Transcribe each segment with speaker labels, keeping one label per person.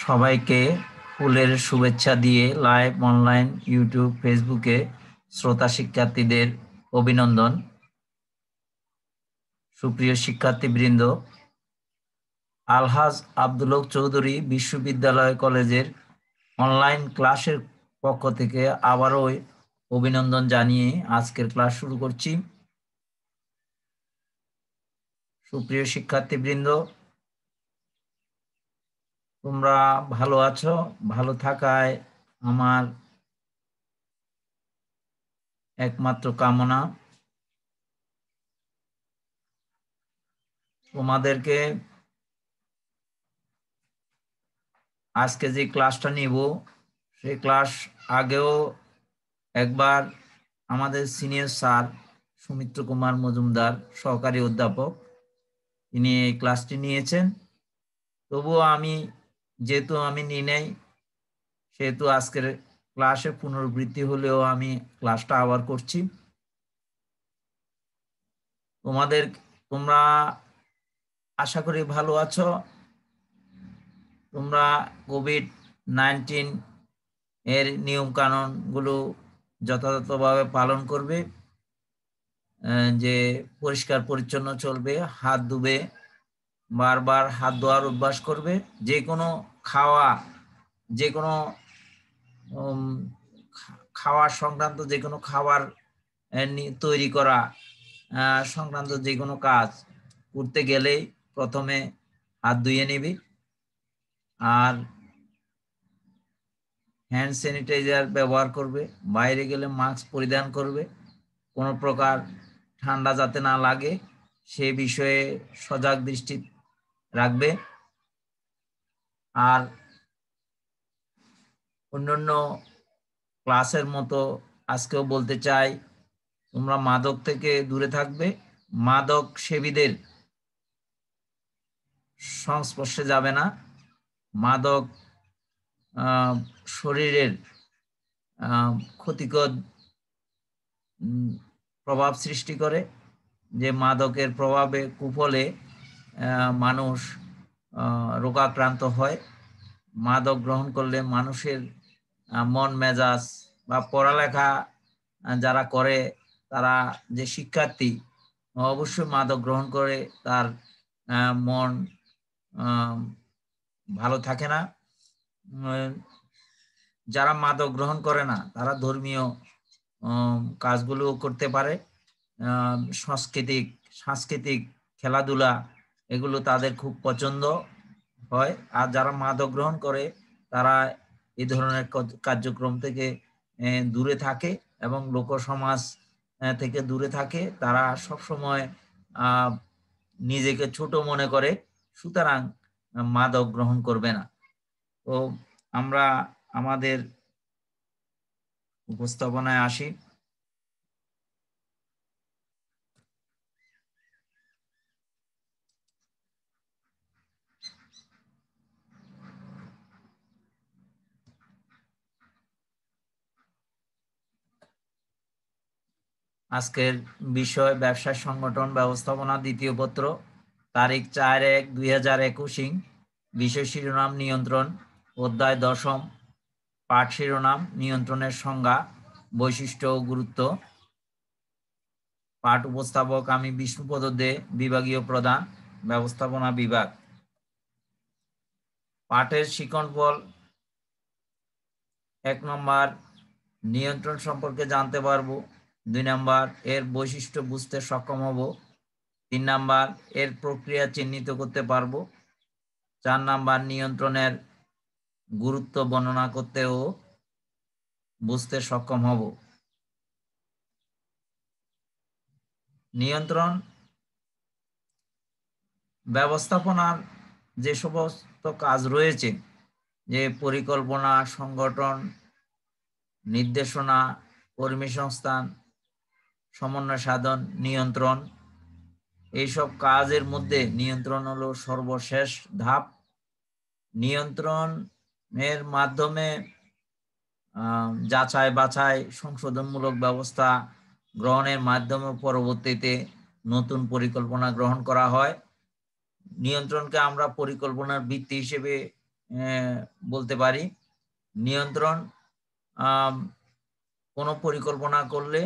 Speaker 1: সবাইকে ফুলের শুভেচ্ছা দিয়ে লাইভ অনলাইন ইউটিউব ফেসবুকে শ্রোতা শিক্ষার্থীদের অভিনন্দন। সুপ্রিয় শিক্ষার্থীবৃন্দ, আলহাজ আব্দুল হক চৌধুরী বিশ্ববিদ্যালয় কলেজের অনলাইন ক্লাসের পক্ষ থেকে আবারও অভিনন্দন জানিয়ে আজকের ক্লাস শুরু করছি। সুপ্রিয় শিক্ষার্থীবৃন্দ, তোমরা ভালো আছো? ভালো থাকায় আমার একমাত্র কামনা। তোমাদেরকে আজকে যে ক্লাসটা নিব সেই ক্লাস আগেও একবার আমাদের সিনিয়র স্যার সুমিত্র কুমার মজুমদার সহকারী অধ্যাপক তিনি এই ক্লাসটি নিয়েছেন। তবুও যেহেতু আমি নিই নাই, সেহেতু আজকের ক্লাসে পুনরাবৃত্তি হলেও আমি ক্লাসটা আবার করছি। তোমরা আশা করি ভালো আছো। তোমরা কোভিড-19 এর নিয়ম কানুন গুলো যথাযথভাবে পালন করবে, যে পরিষ্কার পরিচ্ছন্ন চলবে, হাত ধুবে, বারবার হাত ধোয়ার অভ্যাস করবে। যে কোনো খাওয়া সংক্রান্ত যে কোনো খাবার তৈরি করা সংক্রান্ত যে কোনো কাজ করতে গেলেই প্রথমে হাত ধুয়ে নিবি, আর হ্যান্ড স্যানিটাইজার ব্যবহার করবে, বাইরে গেলে মাস্ক পরিধান করবে, কোনো প্রকার ঠান্ডা যাতে না লাগে সে বিষয়ে সজাগ দৃষ্টি রাখবে। আর অন্যান্য ক্লাসের মতো আজকেও বলতে চাই, তোমরা মাদক থেকে দূরে থাকবে, মাদক সেবীদের সংস্পর্শে যাবে না। মাদক শরীরের ক্ষতিকর প্রভাব সৃষ্টি করে, যে মাদকের প্রভাবে কুফলে মানুষ রোগাক্রান্ত হয়। মাদক গ্রহণ করলে মানুষের মন মেজাজ বা পড়ালেখা যারা করে, তারা যে শিক্ষার্থী অবশ্যই মাদক গ্রহণ করে তার মন ভালো থাকে না। যারা মাদক গ্রহণ করে না তারা ধর্মীয় কাজগুলো করতে পারে, সাংস্কৃতিক খেলাধুলা এগুলো তাদের খুব পছন্দ হয়। আর যারা মাদক গ্রহণ করে তারা এই ধরনের কার্যক্রম থেকে দূরে থাকে এবং লোক সমাজ থেকে দূরে থাকে। তারা সবসময় নিজেকে ছোট মনে করে, সুতরাং মাদক গ্রহণ করবে না। তো আমরা আমাদের উপস্থাপনায় আসি। আজকের বিষয় ব্যবসা সংগঠন ব্যবস্থাপনা দ্বিতীয় পত্র, তারিখ 4/1/2021। বিষয় শিরোনাম নিয়ন্ত্রণ, অধ্যায় 10, পাঠ শিরোনাম নিয়ন্ত্রণের সংজ্ঞা, বৈশিষ্ট্য ও গুরুত্ব। পাঠ উপস্থাপক আমি বিষ্ণুপদ দে, বিভাগীয় প্রধান, ব্যবস্থাপনা বিভাগ। পাঠের শিকনফল: 1 নম্বর নিয়ন্ত্রণ সম্পর্কে জানতে পারবো, 2 নম্বর এর বৈশিষ্ট্য বুঝতে সক্ষম হব, 3 নম্বর এর প্রক্রিয়া চিহ্নিত করতে পারবো, 4 নম্বর নিয়ন্ত্রণের গুরুত্ব বর্ণনা করতে ও বুঝতে সক্ষম হব। নিয়ন্ত্রণ ব্যবস্থাপনার যে সমস্ত কাজ রয়েছে, যে পরিকল্পনা, সংগঠন, নির্দেশনা, কর্মী সংস্থান, সমন্বয় সাধন, নিয়ন্ত্রণ, এইসব কাজের মধ্যে নিয়ন্ত্রণ হলো সর্বশেষ ধাপ। নিয়ন্ত্রণের মাধ্যমে যাচাই বাছাই, সংশোধনমূলক ব্যবস্থা গ্রহণের মাধ্যমে পরবর্তীতে নতুন পরিকল্পনা গ্রহণ করা হয়। নিয়ন্ত্রণকে আমরা পরিকল্পনার ভিত্তি হিসেবে বলতে পারি। নিয়ন্ত্রণ কোনো পরিকল্পনা করলে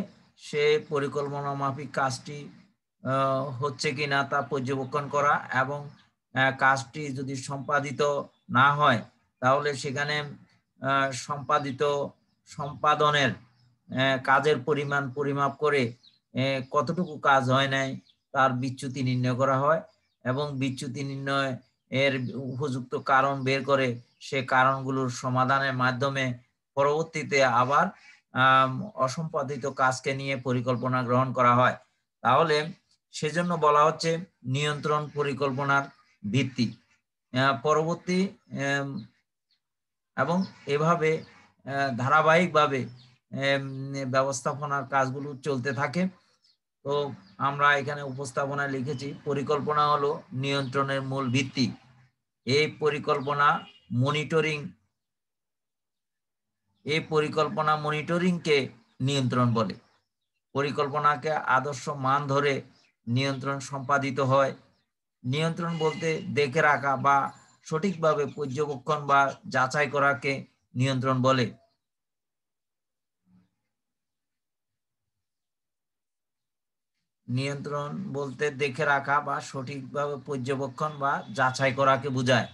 Speaker 1: সে পরিকল্পনা মাফিক কাজটি হচ্ছে কিনা তা পর্যবেক্ষণ করা, এবং কাজটি যদি সম্পাদিত না হয় তাহলে সেখানে সম্পাদনের কাজের পরিমাণ পরিমাপ করে কতটুকু কাজ হয় নাই তার বিচ্যুতি নির্ণয় করা হয়, এবং বিচ্যুতি নির্ণয় এর উপযুক্ত কারণ বের করে সে কারণগুলোর সমাধানের মাধ্যমে পরবর্তীতে আবার অসম্পাদিত কাজকে নিয়ে পরিকল্পনা গ্রহণ করা হয়। তাহলে সেজন্য বলা হচ্ছে নিয়ন্ত্রণ পরিকল্পনার ভিত্তি। পরবর্তী এবং এভাবে ধারাবাহিকভাবে ব্যবস্থাপনার কাজগুলো চলতে থাকে। তো আমরা এখানে উপস্থাপনায় লিখেছি পরিকল্পনা হলো নিয়ন্ত্রণের মূল ভিত্তি। এই পরিকল্পনা মনিটরিংকে নিয়ন্ত্রণ বলে। পরিকল্পনাকে আদর্শ মান ধরে নিয়ন্ত্রণ সম্পাদিত হয়। নিয়ন্ত্রণ বলতে দেখে রাখা বা সঠিকভাবে পর্যবেক্ষণ বা যাচাই করাকে নিয়ন্ত্রণ বলে। নিয়ন্ত্রণ বলতে দেখে রাখা বা সঠিকভাবে পর্যবেক্ষণ বা যাচাই করাকে বোঝায়।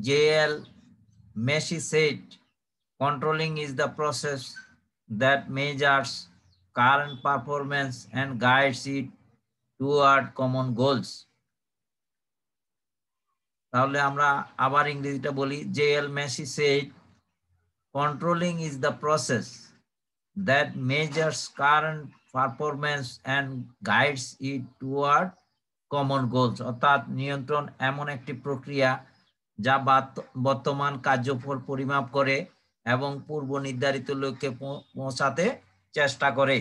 Speaker 1: J.L. Macy said, controlling is the process that measures current performance and guides it toward common goals. তাহলে আমরা আবার ইংরেজিটা বলি। J.L. Macy said, controlling is the process that measures current performance and guides it toward common goals. অর্থাৎ নিয়ন্ত্রণ এমন একটি প্রক্রিয়া যা বর্তমান কার্যফল পরিমাপ করে এবং পূর্ব নির্ধারিত লক্ষ্যে পৌঁছাতে চেষ্টা করে।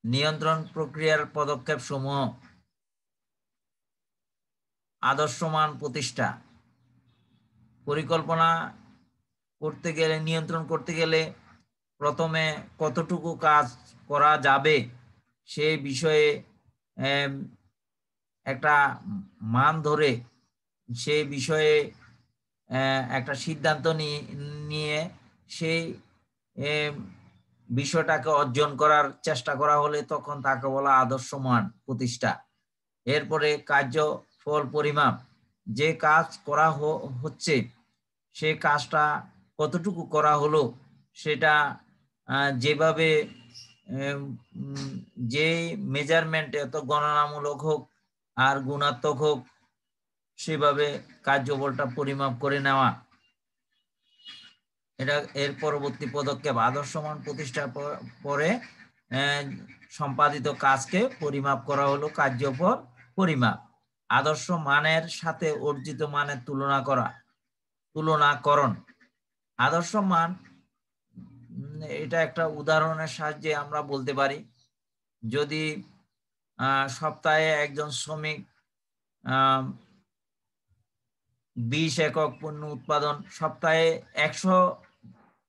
Speaker 1: নিয়ন্ত্রণ প্রক্রিয়ার পদক্ষেপ সমূহ: আদর্শ মান প্রতিষ্ঠা। পরিকল্পনা করতে গেলে, নিয়ন্ত্রণ করতে গেলে প্রথমে কতটুকু কাজ করা যাবে সে বিষয়ে একটা মান ধরে সে বিষয়ে একটা সিদ্ধান্ত নিয়ে সেই বিষয়টাকে অর্জন করার চেষ্টা করা হলে তখন তাকে বলা আদর্শ মান প্রতিষ্ঠা। এরপরে কার্যফল পরিমাপ। যে কাজ করা হচ্ছে সে কাজটা কতটুকু করা হলো সেটা যেভাবে যে মেজারমেন্টে এত গণনামূলক হোক আর গুণাত্মক হোক সেভাবে কার্যবলটা পরিমাপ করে নেওয়া। এটা এর পরবর্তী পদক্ষেপ আদর্শ মান প্রতিষ্ঠার পরে সম্পাদিত কাজকে পরিমাপ করা হলো কার্যফল পরিমাপ। আদর্শ মানের সাথে অর্জিত মানের তুলনাকরণ। আদর্শ মান, এটা একটা উদাহরণের সাহায্যে আমরা বলতে পারি। যদি সপ্তাহে একজন শ্রমিক 20 একক পণ্য উৎপাদন, সপ্তাহে 100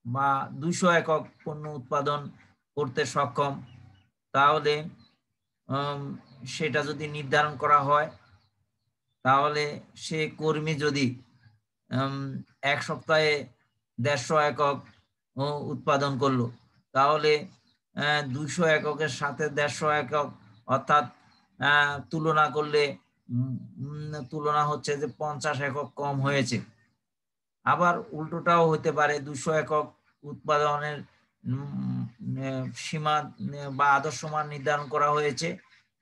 Speaker 1: বা 200 একক পণ্য উৎপাদন করতে সক্ষম, তাহলে সেটা যদি নির্ধারণ করা হয় তাহলে সে কর্মী যদি এক সপ্তাহে 150 একক উৎপাদন করলো, তাহলে 200 এককের সাথে 150 একক অর্থাৎ তুলনা করলে তুলনা হচ্ছে যে 50 একক কম হয়েছে। আবার উল্টোটাও হতে পারে, 200 একক উৎপাদনের সীমা বা আদর্শ মান নির্ধারণ করা হয়েছে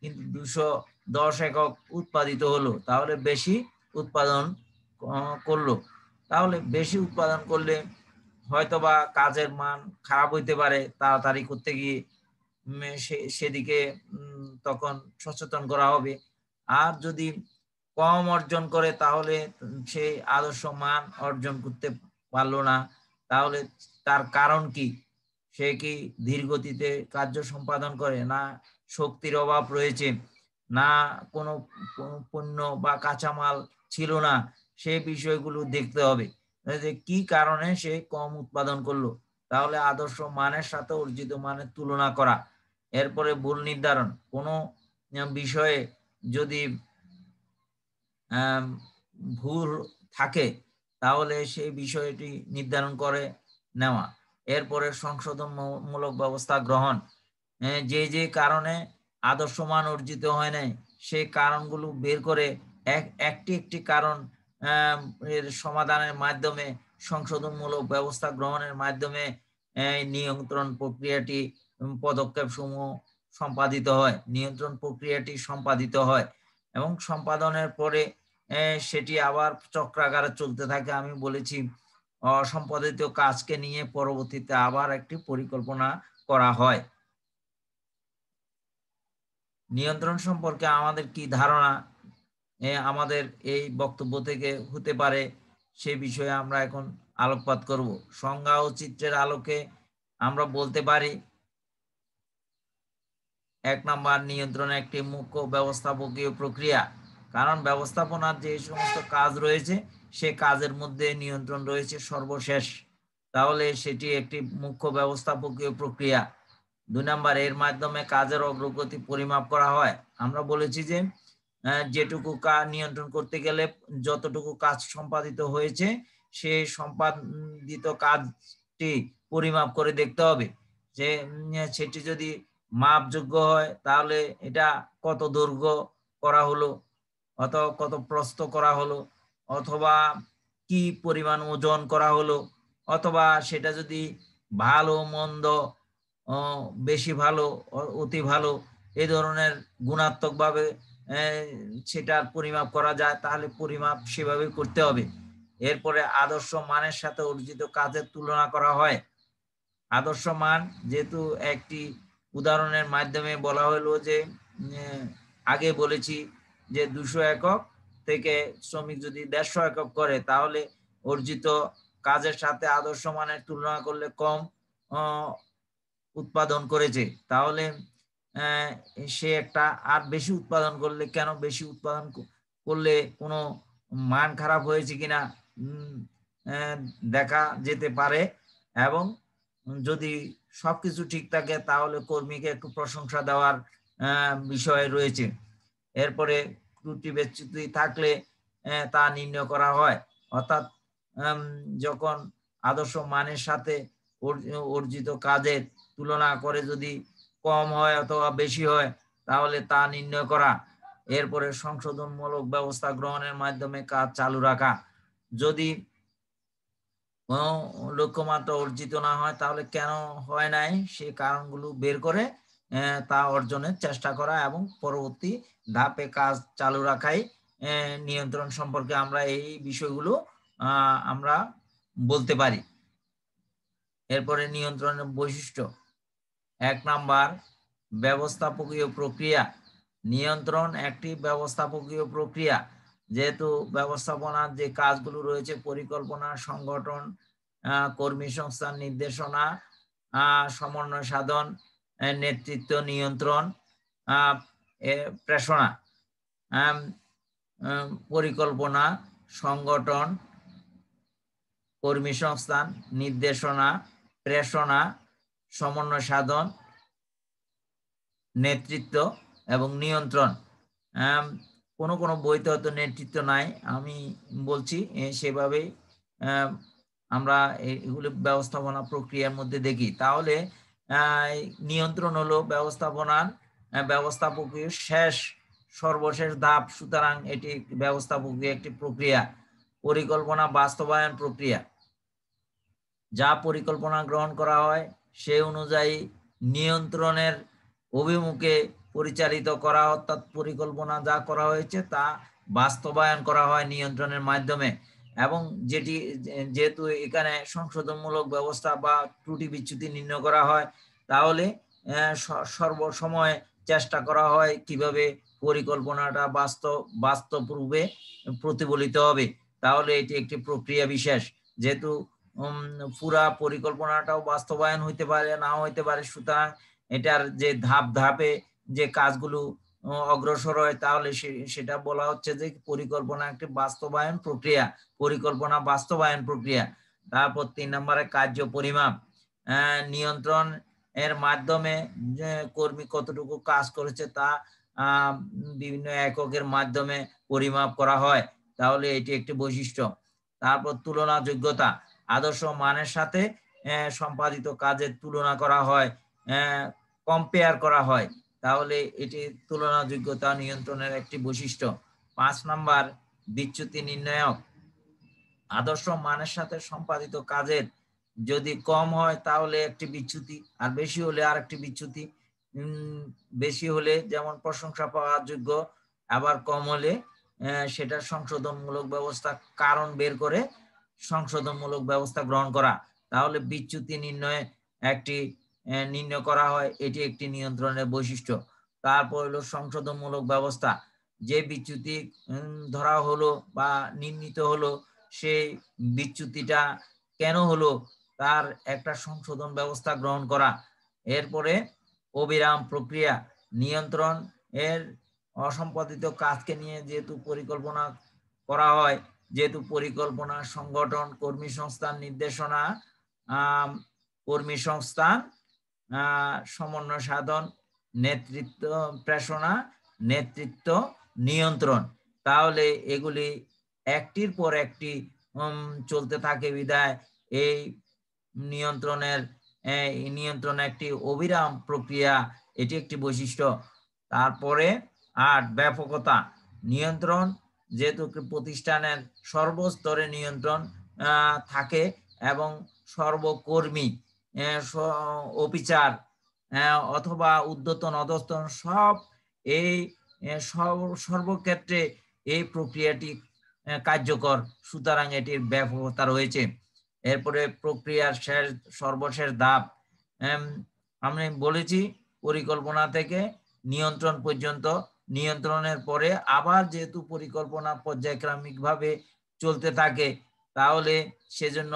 Speaker 1: কিন্তু 210 একক উৎপাদিত হলো, তাহলে বেশি উৎপাদন করলো। তাহলে বেশি উৎপাদন করলে হয়তোবা কাজের মান খারাপ হইতে পারে, তাড়াতাড়ি করতে গিয়ে সেদিকে তখন সচেতন করা হবে। আর যদি কম অর্জন করে তাহলে সেই আদর্শ মান অর্জন করতে পারলো না, তাহলে তার কারণ কি? সে কি ধীর গতিতে কার্য সম্পাদন করে, না শক্তির অভাব রয়েছে, না কোনো পণ্য বা কাঁচামাল ছিল না, সেই বিষয়গুলো দেখতে হবে যে কি কারণে সে কম উৎপাদন করলো। তাহলে আদর্শ মানের সাথে অর্জিত মানের তুলনা করা। এরপরে ভুল নির্ধারণ। কোনো বিষয়ে যদি ভুল থাকে তাহলে সেই বিষয়টি নির্ধারণ করে নেওয়া। এরপরে সংশোধনমূলক ব্যবস্থা গ্রহণ, যে যে কারণে আদর্শ মান অর্জিত হয় নাই সেই কারণগুলো বের করে একটি একটি কারণ এর সমাধানের মাধ্যমে সংশোধনমূলক ব্যবস্থা গ্রহণের মাধ্যমে নিয়ন্ত্রণ প্রক্রিয়াটি পদক্ষেপ সমূহ সম্পাদিত হয়, নিয়ন্ত্রণ প্রক্রিয়াটি সম্পাদিত হয় এবং সম্পাদনের পরে সেটি আবার চক্রাকারে চলতে থাকে। আমি বলেছি অসম্পাদিত কাজকে নিয়ে পরবর্তীতে আবার একটি পরিকল্পনা করা হয়। নিয়ন্ত্রণ সম্পর্কে আমাদের কি ধারণা আমাদের এই বক্তব্য থেকে হতে পারে সে বিষয়ে আমরা এখন আলোকপাত করব। সংজ্ঞা ও চিত্রের আলোকে আমরা বলতে পারি, 1 নম্বর, নিয়ন্ত্রণ একটি মুখ্য ব্যবস্থাপকীয় প্রক্রিয়া। কারণ ব্যবস্থাপনার যে সমস্ত কাজ রয়েছে সে কাজের মধ্যে নিয়ন্ত্রণ রয়েছে সর্বশেষ, তাহলে সেটি একটি মুখ্য ব্যবস্থাপকীয় প্রক্রিয়া। 2 নম্বর, এর মাধ্যমে কাজের অগ্রগতি পরিমাপ করা হয়। আমরা বলেছি যে যেটুকু কাজ নিয়ন্ত্রণ করতে গেলে যতটুকু কাজ সম্পাদিত হয়েছে সেই সম্পাদিত কাজটি পরিমাপ করে দেখতে হবে যে সেটি যদি মাপযোগ্য হয় তাহলে এটা কত দৈর্ঘ্য করা হলো, অথবা কত প্রস্থ করা হলো, অথবা কি পরিমাণ ওজন করা হলো, অথবা সেটা যদি ভালো মন্দ, বেশি ভালো, অতি ভালো, এই ধরনের গুণাত্মকভাবে সেটার পরিমাপ করা যায় তাহলে পরিমাপ সেভাবে করতে হবে। এরপরে আদর্শ মানের সাথে অর্জিত কাজের তুলনা করা হয়। আদর্শ মান যেহেতু একটি উদাহরণের মাধ্যমে বলা হলো যে আগে বলেছি যে 200 একক থেকে শ্রমিক যদি 150 একক করে তাহলে অর্জিত কাজের সাথে আদর্শ মানের তুলনা করলে কম উৎপাদন করেছে, তাহলে সে একটা আর বেশি উৎপাদন করলে কেন বেশি উৎপাদন করলে কোনো মান খারাপ হয়েছে কিনা দেখা যেতে পারে, এবং যদি সবকিছু ঠিক থাকে তাহলে কর্মীকে একটু প্রশংসা দেওয়ার বিষয় রয়েছে। এরপরে ত্রুটি বিচ্যুতি থাকলে তা নির্ণয় করা হয়, অর্থাৎ যখন আদর্শ মানের সাথে অর্জিত কাজের তুলনা করে যদি কম হয় অথবা বেশি হয় তাহলে তা নির্ণয় করা। এরপরে সংশোধনমূলক ব্যবস্থা গ্রহণের মাধ্যমে কাজ চালু রাখা। যদি কোনো লক্ষ্যমাত্রা অর্জিত না হয় তাহলে কেন হয় নাই সেই কারণগুলো বের করে তা অর্জনের চেষ্টা করা এবং পরবর্তী ধাপে কাজ চালু রাখাই নিয়ন্ত্রণ সম্পর্কে আমরা এই বিষয়গুলো আমরা বলতে পারি। এরপরে নিয়ন্ত্রণের বৈশিষ্ট্য। 1 নাম্বার, ব্যবস্থাপকীয় প্রক্রিয়া। নিয়ন্ত্রণ একটি ব্যবস্থাপকীয় প্রক্রিয়া। যেহেতু ব্যবস্থাপনার যে কাজগুলো রয়েছে পরিকল্পনা, সংগঠন, কর্মী সংস্থান, নির্দেশনা, সমন্বয় সাধন, নেতৃত্ব, নিয়ন্ত্রণ, প্রেষণা, পরিকল্পনা, সংগঠন, কর্মী সংস্থান, নির্দেশনা, প্রেষণা, সমন্বয় সাধন, নেতৃত্ব এবং নিয়ন্ত্রণ। কোনো কোনো বইতে হয়তো নেতৃত্ব নাই, আমি বলছি সেভাবেই আমরা এগুলো ব্যবস্থাপনা প্রক্রিয়ার মধ্যে দেখি। তাহলে নিয়ন্ত্রণ হলো ব্যবস্থাপনার ব্যবস্থাপকীয় সর্বশেষ ধাপ, সুতরাং এটি ব্যবস্থাপকীয় একটি প্রক্রিয়া। পরিকল্পনা বাস্তবায়ন প্রক্রিয়া। যা পরিকল্পনা গ্রহণ করা হয় সে অনুযায়ী নিয়ন্ত্রণের অভিমুখে পরিচালিত করা, অর্থাৎ পরিকল্পনা যা করা হয়েছে তা বাস্তবায়ন করা হয় নিয়ন্ত্রণের মাধ্যমে। এবং যেহেতু এখানে সংশোধনমূলক ব্যবস্থা বা ত্রুটি বিচ্যুতি নির্ণয় করা হয় তাহলে সর্বসময় চেষ্টা করা হয় কিভাবে পরিকল্পনাটা বাস্তব রূপে প্রতিফলিত হবে। তাহলে এটি একটি প্রক্রিয়া বিশেষ, যেহেতু পুরা পরিকল্পনাটাও বাস্তবায়ন হইতে পারে নাও হইতে পারে, সুতরাং এটার যে ধাপে যে কাজগুলো অগ্রসর হয় তাহলে সেটা বলা হচ্ছে যে পরিকল্পনা একটি বাস্তবায়ন প্রক্রিয়া, পরিকল্পনা বাস্তবায়ন প্রক্রিয়া। তারপর 3 নম্বরে কার্য পরিমাপ। নিয়ন্ত্রণ এর মাধ্যমে কর্মী কতটুকু কাজ করেছে তা বিভিন্ন এককের মাধ্যমে পরিমাপ করা হয়, তাহলে এটি একটি বৈশিষ্ট্য। তারপর তুলনাযোগ্যতা, আদর্শ মানের সাথে সম্পাদিত কাজের তুলনা করা হয়, কম্পেয়ার করা হয়, তাহলে এটি তুলনাযোগ্যতা নিয়ন্ত্রণের একটি বৈশিষ্ট্য। 5 নাম্বার, বিচ্যুতি নির্ণায়ক, আদর্শ মানের সাথে সম্পাদিত কাজের যদি কম হয় তাহলে একটি বিচ্যুতি, আর বেশি হলে আর একটি বিচ্যুতি। বেশি হলে যেমন প্রশংসা পাওয়ার যোগ্য, আবার কম হলে সেটা সংশোধনমূলক ব্যবস্থা, কারণ বের করে সংশোধনমূলক ব্যবস্থা গ্রহণ করা, তাহলে বিচ্যুতি নির্ণয় করা হয়, এটি একটি নিয়ন্ত্রণের বৈশিষ্ট্য। তারপর হলো সংশোধনমূলক ব্যবস্থা, যে বিচ্যুতি ধরা হলো বা নির্ণীত হলো, সেই বিচ্যুতিটা কেন হলো তার একটা সংশোধন ব্যবস্থা গ্রহণ করা। এরপরে অবিরাম প্রক্রিয়া, নিয়ন্ত্রণ এর অসম্পাদিত কাজকে নিয়ে যেহেতু পরিকল্পনা করা হয়, যেহেতু পরিকল্পনা, সংগঠন, কর্মী সংস্থান নির্দেশনা, কর্মী সংস্থান, সমন্বয় সাধন, নেতৃত্ব প্রেষণা, নেতৃত্ব নিয়ন্ত্রণ, তাহলে এগুলি একটির পর একটি চলতে থাকে বিধায় এই নিয়ন্ত্রণ একটি অবিরাম প্রক্রিয়া, এটি একটি বৈশিষ্ট্য। তারপরে 8, ব্যাপকতা, নিয়ন্ত্রণ যেহেতু প্রতিষ্ঠানের সর্বস্তরে নিয়ন্ত্রণ থাকে এবং সর্বকর্মী, অফিসার অথবা ঊর্ধ্বতন অধস্তন সব এই সর্বক্ষেত্রে এই প্রক্রিয়াটি কার্যকর, সুতরাং এটির ব্যাপকতা রয়েছে। এরপরে প্রক্রিয়ার সর্বশেষ ধাপ, আমি বলেছি পরিকল্পনা থেকে নিয়ন্ত্রণ পর্যন্ত, নিয়ন্ত্রণের পরে আবার যেহেতু পরিকল্পনা পর্যায়ক্রমিকভাবে চলতে থাকে, তাহলে সেজন্য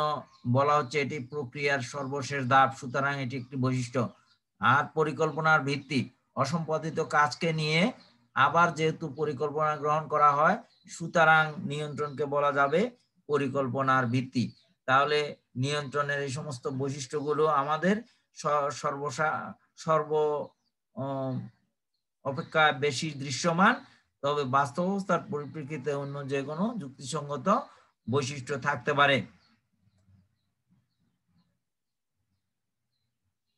Speaker 1: বলা হচ্ছে এটি প্রক্রিয়ার সর্বশেষ ধাপ, সুতরাং এটি একটি বৈশিষ্ট্য। আর পরিকল্পনার ভিত্তি, অসম্পাদিত কাজকে নিয়ে আবার যেহেতু পরিকল্পনা গ্রহণ করা হয়, সুতরাং নিয়ন্ত্রণকে বলা যাবে পরিকল্পনার ভিত্তি। তাহলে নিয়ন্ত্রণের এই সমস্ত বৈশিষ্ট্যগুলো আমাদের সর্ব অপেক্ষা বেশি দৃশ্যমান, তবে বাস্তব অবস্থার পরিপ্রেক্ষিতে অন্য যে কোনো যুক্তিসঙ্গত বৈশিষ্ট্য থাকতে পারে।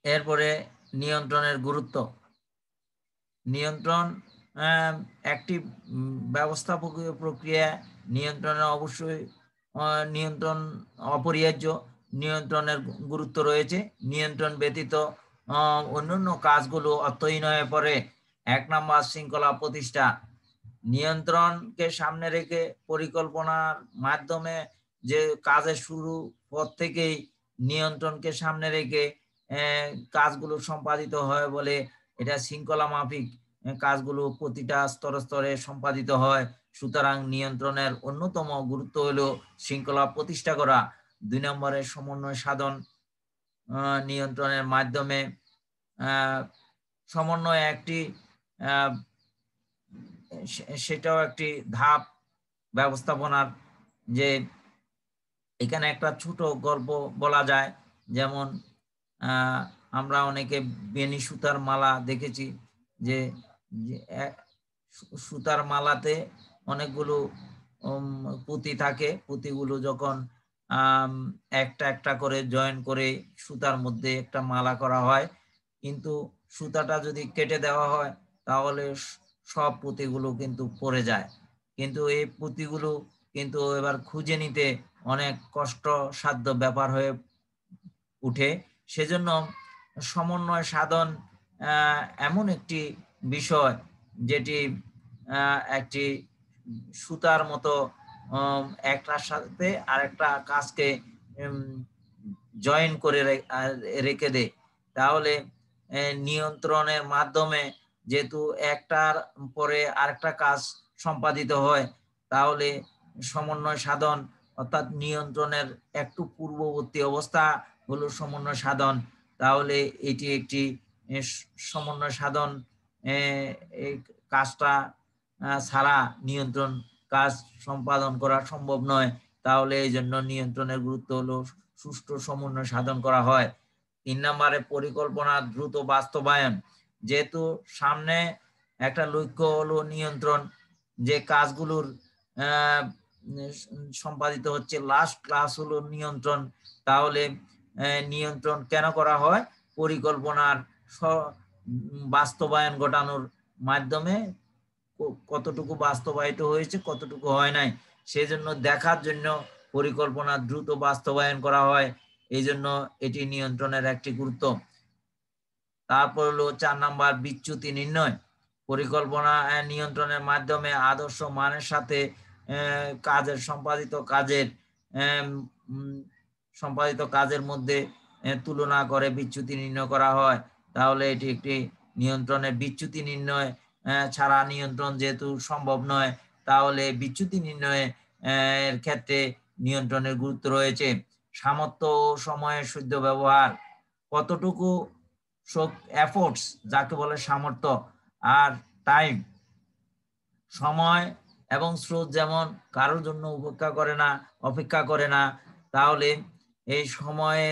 Speaker 1: এরপরে নিয়ন্ত্রণের গুরুত্ব। নিয়ন্ত্রণ একটি ব্যবস্থাপকীয় প্রক্রিয়া, নিয়ন্ত্রণের অবশ্যই নিয়ন্ত্রণ অপরিহার্য, নিয়ন্ত্রণের গুরুত্ব রয়েছে। নিয়ন্ত্রণ ব্যতীত অন্যান্য কাজগুলো অর্থহীন হয়ে পড়ে। 1 নম্বর, শৃঙ্খলা প্রতিষ্ঠা, নিয়ন্ত্রণকে সামনে রেখে পরিকল্পনার মাধ্যমে যে কাজের শুরু পর থেকেই নিয়ন্ত্রণকে সামনে রেখে কাজগুলো সম্পাদিত হয় বলে এটা শৃঙ্খলা মাফিক কাজগুলো প্রতিটা স্তরে স্তরে সম্পাদিত হয়। সুতরাং নিয়ন্ত্রণের অন্যতম গুরুত্ব হলো শৃঙ্খলা প্রতিষ্ঠা করা। 2 নম্বরে সমন্বয় সাধন, নিয়ন্ত্রণের মাধ্যমে সমন্বয় একটি সেটাও একটি ধাপ ব্যবস্থাপনার। যে এখানে একটা ছোট গল্প বলা যায়, যেমন আমরা অনেকে বেনি সুতার মালা দেখেছি, যে সুতার মালাতে অনেকগুলো পুঁতি থাকে, পুঁতিগুলো যখন একটা একটা করে জয়েন করে সুতার মধ্যে একটা মালা করা হয়, কিন্তু সুতাটা যদি কেটে দেওয়া হয় তাহলে সব পুঁতিগুলো কিন্তু পড়ে যায়, কিন্তু এই পুঁতিগুলো কিন্তু এবার খুঁজে নিতে অনেক কষ্টসাধ্য ব্যাপার হয়ে উঠে। সেজন্য সমন্বয় সাধন এমন একটি বিষয় যেটি একটি সুতার মতো একটার সাথে আরেকটা কাজকে জয়েন করে রেখে দেয়। তাহলে নিয়ন্ত্রণের মাধ্যমে যেহেতু একটার পরে আরেকটা কাজ সম্পাদিত হয়, তাহলে সমন্বয় সাধন অর্থাৎ নিয়ন্ত্রণের একটু পূর্ববর্তী অবস্থা হলো সমন্বয় সাধন। তাহলে এটি একটি সমন্বয় সাধন, এই কাজটা ছাড়া নিয়ন্ত্রণ কাজ সম্পাদন করা সম্ভব নয়। তাহলে এই জন্য নিয়ন্ত্রণের গুরুত্ব হলো সুষ্ঠু সমন্বয় সাধন করা হয়। 3 নম্বরে পরিকল্পনা দ্রুত বাস্তবায়ন, যেহেতু সামনে একটা লক্ষ্য হলো নিয়ন্ত্রণ, যে কাজগুলোর সম্পাদিত হচ্ছে। লাস্ট ক্লাস হলো নিয়ন্ত্রণ। তাহলে নিয়ন্ত্রণ কেন করা হয়? পরিকল্পনার বাস্তবায়ন ঘটানোর মাধ্যমে কতটুকু বাস্তবায়িত হয়েছে, কতটুকু হয় নাই, সেজন্য দেখার জন্য পরিকল্পনা দ্রুত বাস্তবায়ন করা হয়। এই জন্য এটি নিয়ন্ত্রণের একটি গুরুত্ব। তারপর হলো 4 নাম্বার, বিচ্যুতি নির্ণয়। পরিকল্পনা নিয়ন্ত্রণের মাধ্যমে আদর্শ মানের সাথে সম্পাদিত কাজের মধ্যে তুলনা করে বিচ্যুতি নির্ণয় করা হয়। তাহলে এটি একটি নিয়ন্ত্রণের বিচ্যুতি নির্ণয় ছাড়া নিয়ন্ত্রণ যেহেতু সম্ভব নয়, তাহলে বিচ্যুতি নির্ণয়ের ক্ষেত্রে নিয়ন্ত্রণের গুরুত্ব রয়েছে। সামর্থ্য ও সময়ের শুদ্ধ ব্যবহার, কতটুকু এফোর্টস যাকে বলে সামর্থ্য, আর টাইম সময় এবং স্রোত যেমন কারোর জন্য অপেক্ষা করে না, তাহলে এই সময়ে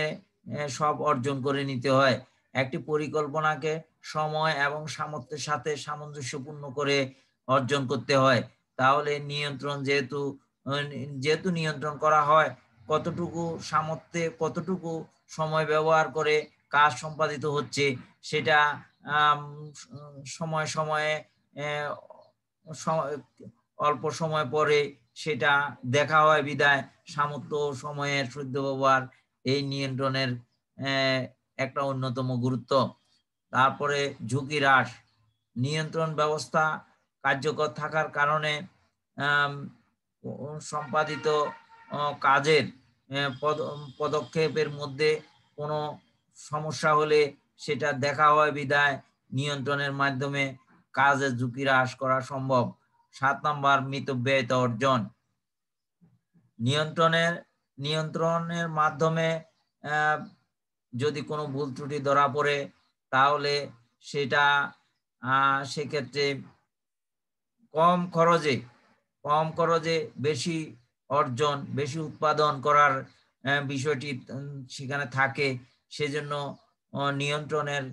Speaker 1: সব অর্জন করে নিতে হয়। একটি পরিকল্পনাকে সময় এবং সামর্থ্যের সাথে সামঞ্জস্যপূর্ণ করে অর্জন করতে হয়। তাহলে নিয়ন্ত্রণ যেহেতু নিয়ন্ত্রণ করা হয়, কতটুকু সামর্থ্যে কতটুকু সময় ব্যবহার করে কাজ সম্পাদিত হচ্ছে, সেটা সময়ে অল্প সময় পরে সেটা দেখা হয় বিদায় সামর্থ্য সময়ের শুদ্ধ ব্যবহার এই নিয়ন্ত্রণের একটা অন্যতম গুরুত্ব। তারপরে ঝুঁকি হ্রাস, নিয়ন্ত্রণ ব্যবস্থা কার্যকর থাকার কারণে সম্পাদিত কাজের পদক্ষেপের মধ্যে কোনো সমস্যা হলে সেটা দেখা হয় বিদায় নিয়ন্ত্রণের মাধ্যমে কাজের ঝুঁকি হ্রাস করা সম্ভব। 7 নাম্বার, মিতব্যয়িতা অর্জন। নিয়ন্ত্রণের মাধ্যমে যদি কোনো ভুল ত্রুটি ধরা পড়ে, তাহলে সেক্ষেত্রে কম খরচে বেশি অর্জন, বেশি উৎপাদন করার বিষয়টি সেখানে থাকে। সেজন্য নিয়ন্ত্রণের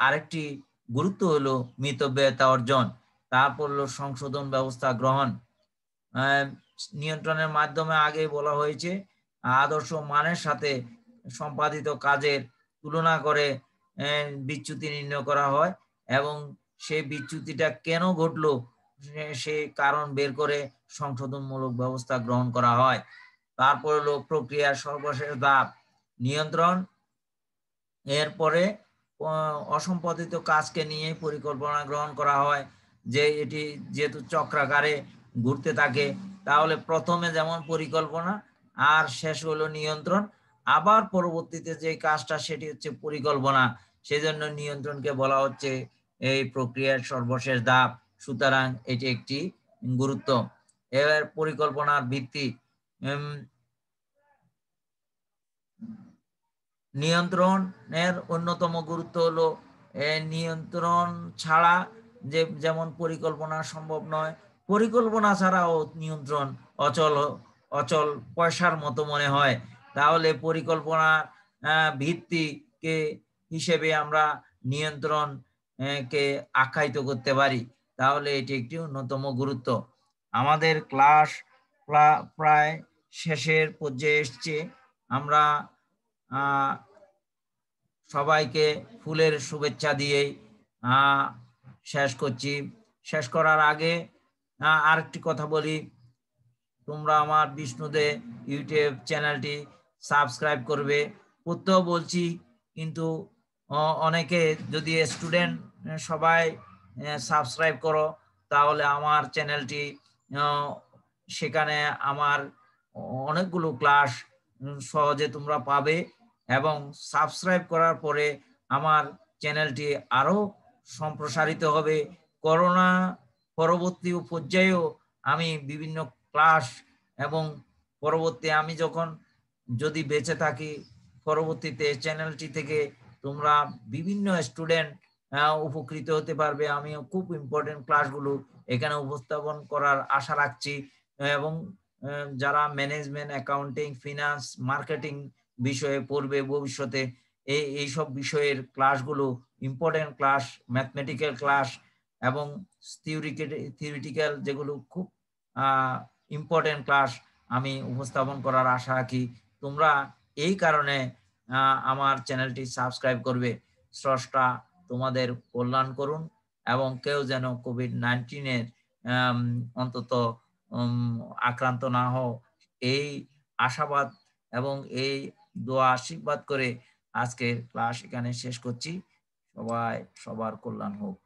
Speaker 1: আরেকটি গুরুত্ব হলো মিতব্যয়িতা অর্জন। তারপর হলো সংশোধন ব্যবস্থা গ্রহণ। নিয়ন্ত্রণের মাধ্যমে আগে বলা হয়েছে আদর্শ মানের সাথে সম্পাদিত কাজের তুলনা করে বিচ্যুতি নির্ণয় করা হয় এবং সেই বিচ্যুতিটা কেন ঘটলো সেই কারণ বের করে সংশোধনমূলক ব্যবস্থা গ্রহণ করা হয়। তারপর হলো প্রক্রিয়ার সর্বশেষ ধাপ নিয়ন্ত্রণ। এরপরে অসম্পাদিত কাজকে নিয়ে পরিকল্পনা গ্রহণ করা হয়, যে এটি যেহেতু চক্রাকারে ঘুরতে থাকে, তাহলে প্রথমে যেমন পরিকল্পনা আর শেষ হলো নিয়ন্ত্রণ, আবার পরবর্তীতে যে কাজটা সেটি হচ্ছে পরিকল্পনা। সেজন্য নিয়ন্ত্রণকে বলা হচ্ছে এই প্রক্রিয়ার সর্বশেষ ধাপ। সুতরাং এটি একটি গুরুত্ব। এবার পরিকল্পনার ভিত্তি। নিয়ন্ত্রণের অন্যতম গুরুত্ব হলো নিয়ন্ত্রণ ছাড়া যেমন পরিকল্পনা সম্ভব নয়, পরিকল্পনা ছাড়াও নিয়ন্ত্রণ অচল পয়সার মতো মনে হয়। তাহলে পরিকল্পনার ভিত্তিকে হিসেবে আমরা নিয়ন্ত্রণ কে আখ্যায়িত করতে পারি। তাহলে এটি একটি অন্যতম গুরুত্ব। আমাদের ক্লাস প্রায় শেষের পর্যায়ে এসছে। আমরা সবাইকে ফুলের শুভেচ্ছা দিয়েই শেষ করছি। শেষ করার আগে আরেকটি কথা বলি, তোমরা আমার বিষ্ণুদে ইউটিউব চ্যানেলটি সাবস্ক্রাইব করবে। করতেও বলছি, কিন্তু অনেকে যদি স্টুডেন্ট সবাই সাবস্ক্রাইব করো, তাহলে আমার চ্যানেলটি সেখানে আমার অনেকগুলো ক্লাস সহজে তোমরা পাবে এবং সাবস্ক্রাইব করার পরে আমার চ্যানেলটি আরো সম্প্রসারিত হবে। করোনা পরবর্তী পর্যায়েও আমি বিভিন্ন ক্লাস এবং পরবর্তী আমি যদি বেঁচে থাকি, পরবর্তীতে চ্যানেলটি থেকে তোমরা বিভিন্ন স্টুডেন্ট উপকৃত হতে পারবে। আমিও খুব ইম্পর্টেন্ট ক্লাসগুলো এখানে উপস্থাপন করার আশা রাখছি এবং যারা ম্যানেজমেন্ট, অ্যাকাউন্টিং, ফিনান্স, মার্কেটিং বিষয়ে পড়বে ভবিষ্যতে, এইসব বিষয়ের ক্লাসগুলো ইম্পর্টেন্ট ক্লাস, ম্যাথমেটিক্যাল ক্লাস এবং থিওরিটিক্যাল যেগুলো খুব ইম্পর্টেন্ট ক্লাস আমি উপস্থাপন করার আশা রাখি। তোমরা এই কারণে আমার চ্যানেলটি সাবস্ক্রাইব করবে। স্রষ্টা তোমাদের কল্যাণ করুন এবং কেউ যেন কোভিড-19 অন্তত আক্রান্ত না হও, এই আশাবাদ এবং এই দোয়া আশীর্বাদ করে আজকের ক্লাস এখানে শেষ করছি। সবার কল্যাণ হোক।